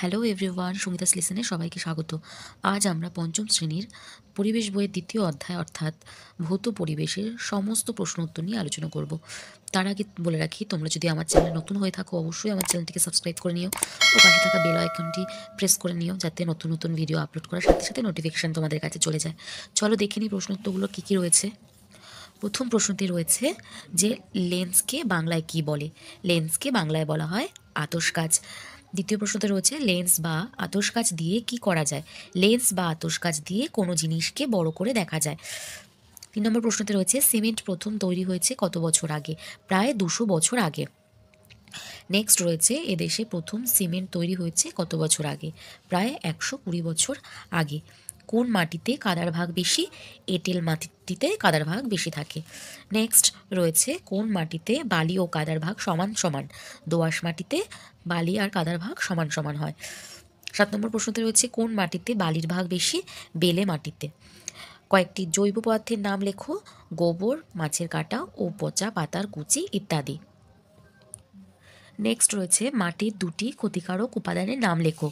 Hello everyone, Sangeeta's লিসনে সবাইকে স্বাগত। আজ আমরা পঞ্চম শ্রেণীর পরিবেশ বইয়ের দ্বিতীয় অধ্যায় অর্থাৎ ভৌত পরিবেশের সমস্ত প্রশ্ন উত্তর নিয়ে আলোচনা করব। তার আগে বলে রাখি, তোমরা যদি আমার চ্যানেলে নতুন হয়ে থাকো অবশ্যই আমার চ্যানেলটিকে সাবস্ক্রাইব করে নিও ও পাশে থাকা বেল আইকনটি প্রেস করে নিও, যাতে নতুন নতুন ভিডিও আপলোড করার সাথে সাথে নোটিফিকেশান তোমাদের কাছে চলে যায়। চলো দেখে নিই প্রশ্ন উত্তরগুলো কী কী রয়েছে। প্রথম প্রশ্নটি রয়েছে যে লেন্সকে বাংলায় কি বলে। লেন্সকে বাংলায় বলা হয় আতশকাচ। দ্বিতীয় প্রশ্নতে রয়েছে লেন্স বা আতশকাচ দিয়ে কি করা যায়। লেন্স বা আতশকাচ দিয়ে কোনো জিনিসকে বড় করে দেখা যায়। 3 নম্বর প্রশ্নতে রয়েছে সিমেন্ট প্রথম তৈরি হয়েছে কত বছর আগে। প্রায় 200 বছর আগে। নেক্সট রয়েছে এদেশে প্রথম সিমেন্ট তৈরি হয়েছে কত বছর আগে। প্রায় 120 বছর আগে। কোন মাটিতে কাদার ভাগ বেশি। এঁটেল মাটিতে কাদার ভাগ বেশি থাকে। নেক্সট রয়েছে কোন মাটিতে বালি ও কাদার ভাগ সমান সমান। দোআঁশ মাটিতে বালি আর কাদার ভাগ সমান সমান হয়। 7 নম্বর প্রশ্নতে রয়েছে কোন মাটিতে বালির ভাগ বেশি। বেলে মাটিতে। কয়েকটি জৈব পদার্থের নাম লেখো। গোবর, মাছের কাঁটা ও পচা পাতার কুচি ইত্যাদি। নেক্সট রয়েছে মাটির দুটি ক্ষতিকারক উপাদানের নাম লেখো।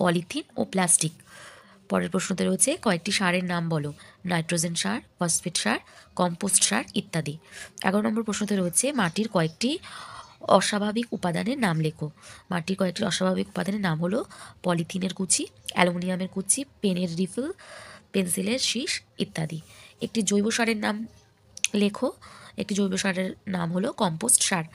পলিথিন ও প্লাস্টিক। পরের প্রশ্নতে রয়েছে কয়েকটি সারের নাম বলো। নাইট্রোজেন সার, ফসফেট সার, কম্পোস্ট সার ইত্যাদি। 11 নম্বর প্রশ্নতে রয়েছে মাটির কয়েকটি অস্বাভাবিক উপাদানের নাম লেখো। মাটির কয়েকটি অস্বাভাবিক উপাদানের নাম হলো পলিথিনের কুচি, অ্যালুমিনিয়ামের কুচি, পেনের রিফিল, পেন্সিলের শীষ ইত্যাদি। একটি জৈব সারের নাম লেখো। একটি জৈব সারের নাম হলো কম্পোস্ট সার।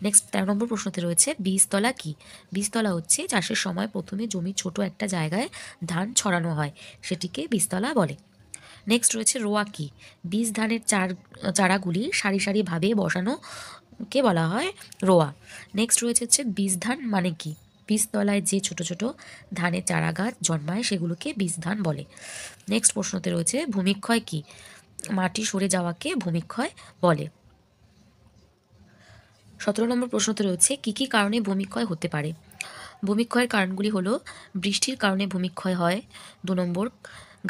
নেক্সট 13 নম্বর প্রশ্নতে রয়েছে বীজতলা কি। বীজতলা হচ্ছে চাষের সময় প্রথমে জমির ছোট একটা জায়গায় ধান ছড়ানো হয়, সেটিকে বীজতলা বলে। নেক্সট রয়েছে রোয়া কি। বীজ ধানের চারাগুলি সারি সারিভাবে বসানোকে বলা হয় রোয়া। নেক্সট রয়েছে বীজ ধান মানে কি। বীজতলায় যে ছোট ছোট ধানের চারা গাছ জন্মায় সেগুলোকে বীজ ধান বলে। নেক্সট প্রশ্নতে রয়েছে ভূমিক্ষয় কি। মাটি সরে যাওয়াকে ভূমিক্ষয় বলে। 17 নম্বর প্রশ্নতে রয়েছে কি কি কারণে ভূমিক্ষয় হতে পারে। ভূমিক্ষয়ের কারণগুলি হলো বৃষ্টির কারণে ভূমিক্ষয় হয়। 2 নম্বর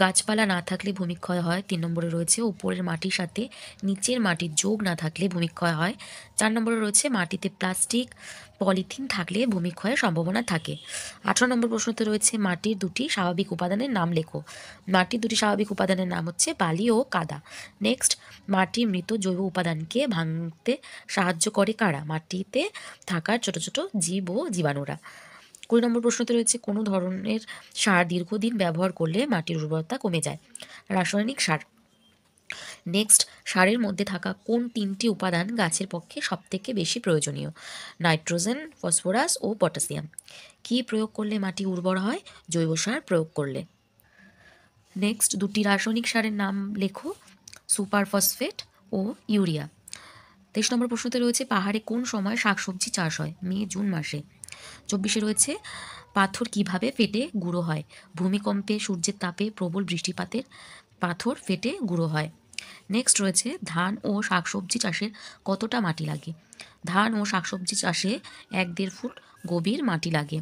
গাছপালা না থাকলে ভূমিক্ষয় হয়। 3 নম্বরে রয়েছে উপরের মাটির সাথে নিচের মাটির যোগ না থাকলে ভূমিক্ষয় হয়। 4 নম্বরে রয়েছে মাটিতে প্লাস্টিক, পলিথিন থাকলে ভূমিক্ষয়ের সম্ভাবনা থাকে। 18 নম্বর প্রশ্নতে রয়েছে মাটির দুটি স্বাভাবিক উপাদানের নাম লেখো। মাটির দুটি স্বাভাবিক উপাদানের নাম হচ্ছে বালি ও কাদা। নেক্সট মাটির মৃত জৈব উপাদানকে ভাঙতে সাহায্য করে কারা। মাটিতে থাকা ছোট ছোট জীব ও জীবাণুরা। 20 নম্বর প্রশ্নতে রয়েছে কোনো ধরনের সার দীর্ঘদিন ব্যবহার করলে মাটির উর্বরতা কমে যায়। রাসায়নিক সার। নেক্সট সারের মধ্যে থাকা কোন 3টি উপাদান গাছের পক্ষে সবথেকে বেশি প্রয়োজনীয়। নাইট্রোজেন, ফসফরাস ও পটাশিয়াম। কি প্রয়োগ করলে মাটি উর্বর হয়। জৈব সার প্রয়োগ করলে। নেক্সট দুটি রাসায়নিক সারের নাম লেখো। সুপার ফসফেট ও ইউরিয়া। 23 নম্বর প্রশ্নতে রয়েছে পাহাড়ে কোন সময় শাকসবজি চাষ হয়। মে জুন মাসে। 24 রয়েছে পাথর কিভাবে ফেটে গুঁড়ো হয়। ভূমিকম্পে, সূর্যের তাপে, প্রবল বৃষ্টিপাতের পাথর ফেটে গুঁড়ো হয়। নেক্সট রয়েছে ধান ও শাকসবজি চাষে কতটা মাটি লাগে। ধান ও শাকসবজি চাষে 1-1.5 ফুট গভীর মাটি লাগে।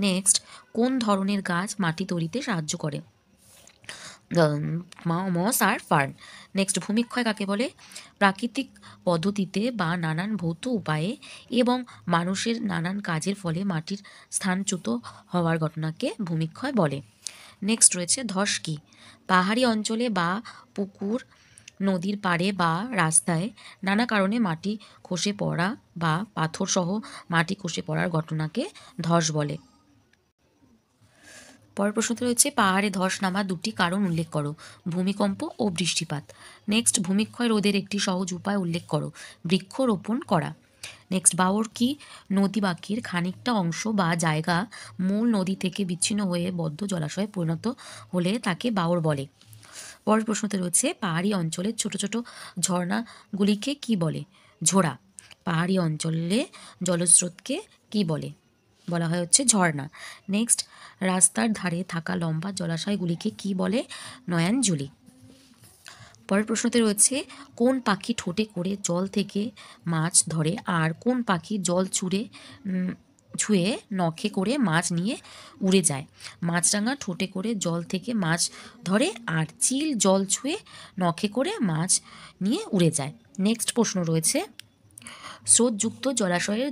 নেক্সট কোন ধরনের গাছ মাটি তৈরিতে সাহায্য করে। মস আর ফার্ন। নেক্সট ভূমিক্ষয় কাকে বলে। প্রাকৃতিক পদ্ধতিতে বা নানান ভৌত উপায়ে এবং মানুষের নানান কাজের ফলে মাটির স্থানচ্যুত হওয়ার ঘটনাকে ভূমিক্ষয় বলে। নেক্সট রয়েছে ধস কি। পাহাড়ি অঞ্চলে বা পুকুর, নদীর পাড়ে বা রাস্তায় নানা কারণে মাটি খসে পড়া বা পাথরসহ মাটি খসে পড়ার ঘটনাকে ধস বলে। পরের প্রশ্নতে রয়েছে পাহাড়ে ধস নামা দুটি কারণ উল্লেখ করো। ভূমিকম্প ও বৃষ্টিপাত। নেক্সট ভূমিক্ষয় রোধের একটি সহজ উপায় উল্লেখ করো। বৃক্ষরোপণ করা। নেক্সট বাওর কি। নদী বাঁকের খানিকটা অংশ বা জায়গা মূল নদী থেকে বিচ্ছিন্ন হয়ে বদ্ধ জলাশয়ে পরিণত হলে তাকে বাওর বলে। পরের প্রশ্নতে রয়েছে পাহাড়ি অঞ্চলের ছোট ছোট ঝর্ণাগুলিকে কি বলে। ঝোড়া। পাহাড়ি অঞ্চলে জলস্রোতকে কি বলে। বলা হয় ঝর্ণা। নেক্সট রাস্তার ধারে থাকা লম্বা জলাশয়গুলিকে কি বলে। নয়নজুলি। পরের প্রশ্নতে রয়েছে কোন পাখি ঠোঁটে করে জল থেকে মাছ ধরে আর কোন পাখি জল ছুঁয়ে নখে করে মাছ নিয়ে উড়ে যায়। মাছরাঙা ঠোঁটে করে জল থেকে মাছ ধরে আর চিল জল ছুঁয়ে নখে করে মাছ নিয়ে উড়ে যায়। নেক্সট প্রশ্ন রয়েছে স্রোতযুক্ত জলাশয়ের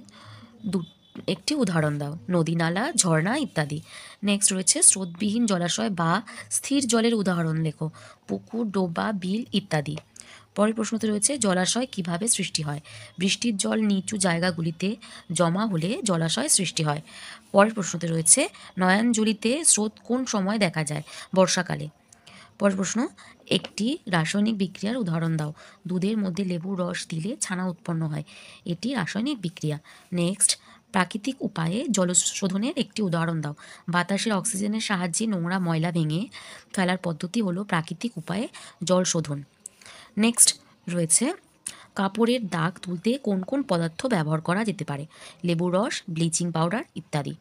একটি উদাহরণ দাও। নদী, নালা, ঝর্ণা ইত্যাদি। নেক্সট রয়েছে স্রোতবিহীন জলাশয় বা স্থির জলের উদাহরণ লেখো। পুকুর, ডোবা, বিল ইত্যাদি। পরের প্রশ্নতে রয়েছে জলাশয় কিভাবে সৃষ্টি হয়। বৃষ্টির জল নিচু জায়গাগুলিতে জমা হলে জলাশয় সৃষ্টি হয়। পরের প্রশ্নতে রয়েছে নয়নজলিতে স্রোত কোন সময় দেখা যায়। বর্ষাকালে। পরের প্রশ্ন একটি রাসায়নিক বিক্রিয়ার উদাহরণ দাও। দুধের মধ্যে লেবুর রস দিলে ছানা উৎপন্ন হয়, এটি রাসায়নিক বিক্রিয়া। নেক্সট প্রাকৃতিক উপায়ে জলশোধনের একটি উদাহরণ দাও। বাতাসের অক্সিজেনের সাহায্যে নোংরা ময়লা ভেঙে ফেলার পদ্ধতি হলো প্রাকৃতিক উপায়ে জল শোধন। নেক্সট রয়েছে কাপড়ের দাগ তুলতে কোন কোন পদার্থ ব্যবহার করা যেতে পারে। লেবুর রস, ব্লিচিং পাউডার ইত্যাদি।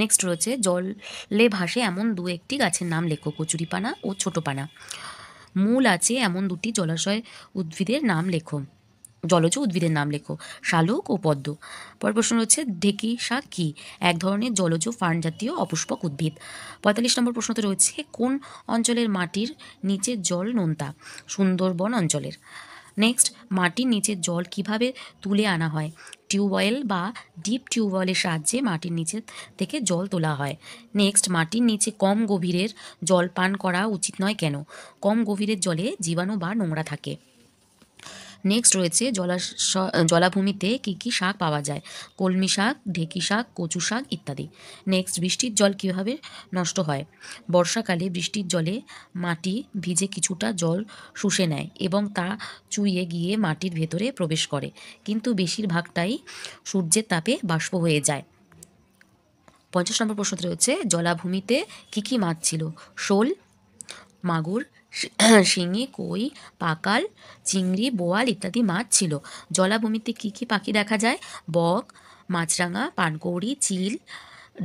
নেক্সট রয়েছে জলে ভাসে এমন দু একটি গাছের নাম লেখো। কচুরিপানা ও ছোটোপানা। মূল আছে এমন দুটি জলাশয় উদ্ভিদের নাম লেখো। জলজ উদ্ভিদের নাম লেখো। শালুক ও পদ্ম। পরের প্রশ্ন রয়েছে ঢেঁকি শাক কী। এক ধরনের জলজ ফার্ন জাতীয় অপুষ্পক উদ্ভিদ। 45 নম্বর প্রশ্নতে রয়েছে কোন অঞ্চলের মাটির নিচের জল নোনতা। সুন্দরবন অঞ্চলের। নেক্সট মাটির নিচের জল কিভাবে তুলে আনা হয়। টিউবওয়েল বা ডিপ টিউবওয়েলের সাহায্যে মাটির নিচে থেকে জল তোলা হয়। নেক্সট মাটির নিচে কম গভীরের জল পান করা উচিত নয় কেন। কম গভীরের জলে জীবাণু বা নোংরা থাকে। নেক্সট রয়েছে জলাভূমিতে কী কী শাক পাওয়া যায়। কলমি শাক, ঢেঁকি শাক, কচু শাক ইত্যাদি। নেক্সট বৃষ্টির জল কীভাবে নষ্ট হয়। বর্ষাকালে বৃষ্টির জলে মাটি ভিজে কিছুটা জল শুষে নেয় এবং তা চুইয়ে গিয়ে মাটির ভেতরে প্রবেশ করে, কিন্তু বেশিরভাগটাই সূর্যের তাপে বাষ্প হয়ে যায়। 50 নম্বর প্রশ্নতে রয়েছে জলাভূমিতে কী কী মাছ ছিল। শোল, মাগুর, শিঙি, কই, পাকাল, চিংড়ি, বোয়াল ইত্যাদি মাছ ছিল। জলাভূমিতে কী কী পাখি দেখা যায়। বক, মাছরাঙা, পানকৌড়ি, চিল,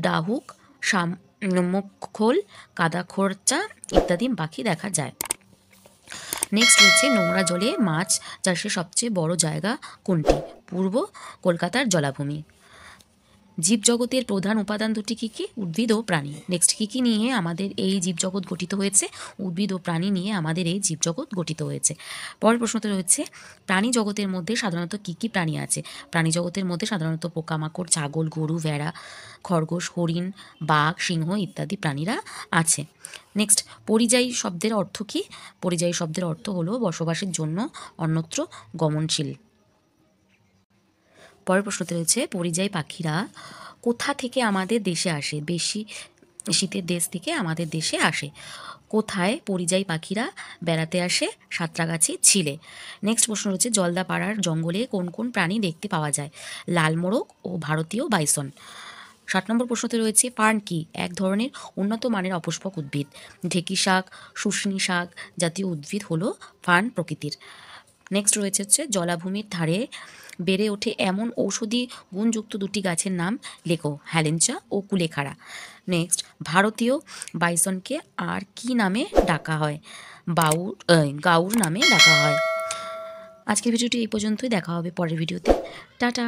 ডাহুক, শামুকখোল, কাদাখোরচা ইত্যাদি পাখি দেখা যায়। নেক্সট রয়েছে নোংরা জলে মাছ চাষের সবচেয়ে বড় জায়গা কোনটি। পূর্ব কলকাতার জলাভূমি। জীবজগতের প্রধান উপাদান দুটি কী কী। উদ্ভিদ ও প্রাণী। নেক্সট কী কী নিয়ে আমাদের এই জীবজগৎ গঠিত হয়েছে। উদ্ভিদ ও প্রাণী নিয়ে আমাদের এই জীবজগৎ গঠিত হয়েছে। পরের প্রশ্নতে রয়েছে প্রাণী জগতের মধ্যে সাধারণত কী কী প্রাণী আছে। প্রাণী জগতের মধ্যে সাধারণত পোকামাকড়, ছাগল, গরু, ভেড়া, খরগোশ, হরিণ, বাঘ, সিংহ ইত্যাদি প্রাণীরা আছে। নেক্সট পরিযায়ী শব্দের অর্থ কী। পরিযায়ী শব্দের অর্থ হলো বসবাসের জন্য অন্যত্র গমনশীল। পরের প্রশ্নতে রয়েছে পরিযায়ী পাখিরা কোথা থেকে আমাদের দেশে আসে। বেশি শীতের দেশ থেকে আমাদের দেশে আসে। কোথায় পরিযায়ী পাখিরা বেড়াতে আসে। সাঁতরাগাছি, ঝিলে। নেক্সট প্রশ্ন রয়েছে জলদাপাড়ার জঙ্গলে কোন কোন প্রাণী দেখতে পাওয়া যায়। লাল মোরগ ও ভারতীয় বাইসন। 60 নম্বর প্রশ্নতে রয়েছে ফার্ন কি। এক ধরনের উন্নত মানের অপুষ্পক উদ্ভিদ। ঢেঁকি শাক, শুষ্নি শাক জাতীয় উদ্ভিদ হলো ফার্ন প্রকৃতির। নেক্সট রয়েছে জলাভূমির ধারে বেড়ে ওঠে এমন ঔষধি গুণযুক্ত দুটি গাছের নাম লেখো। হেলেঞ্চা ও কুলেখাড়া। নেক্সট ভারতীয় বাইসনকে আর কি নামে ডাকা হয়। গাউর নামে ডাকা হয়। আজকের ভিডিওটি এই পর্যন্তই। দেখা হবে পরের ভিডিওতে। টাটা।